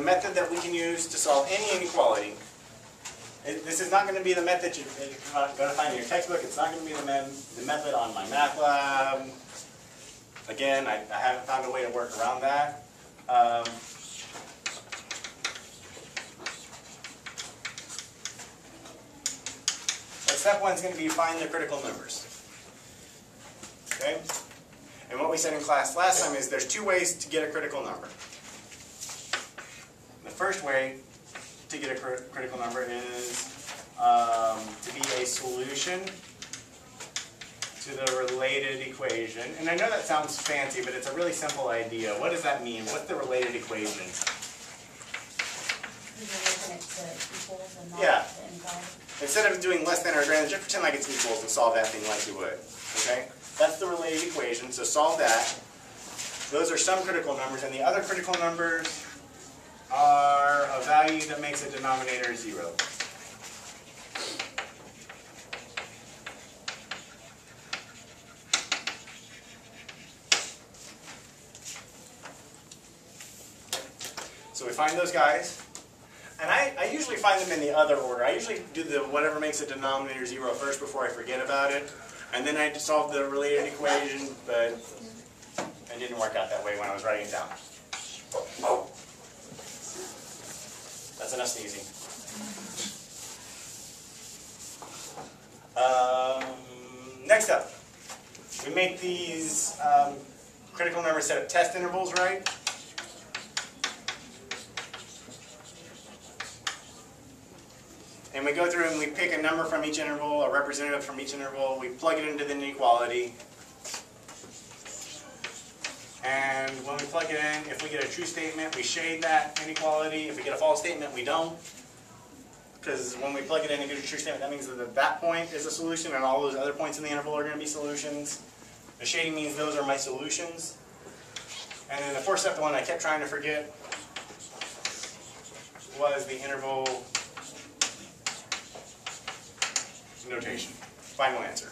method that we can use to solve any inequality. This is not going to be the method you're going to find in your textbook. It's not going to be the method on my math lab. Again, I haven't found a way to work around that. But step one is going to be find the critical numbers. Okay? And what we said in class last time is there's two ways to get a critical number. The first way to get a critical number is to be a solution to the related equation. And I know that sounds fancy, but it's a really simple idea. What does that mean? What's the related equation? Yeah. Instead of doing less than or greater than, just pretend like it's equals and solve that thing like you would. Okay? That's the related equation, so solve that. Those are some critical numbers, and the other critical numbers are a value that makes a denominator 0. So we find those guys. And I usually find them in the other order. I usually do the whatever makes a denominator 0 first before I forget about it. And then I solve the related equation, but it didn't work out that way when I was writing it down. That's enough sneezing. Next up, we make these critical number set of test intervals, right? And we go through and we pick a number from each interval, a representative from each interval, we plug it into the inequality. And when we plug it in, if we get a true statement, we shade that inequality. If we get a false statement, we don't. Because when we plug it in and get a true statement, that means that that point is a solution and all those other points in the interval are going to be solutions. The shading means those are my solutions. And then the fourth step, the one I kept trying to forget, was the interval notation. Final answer.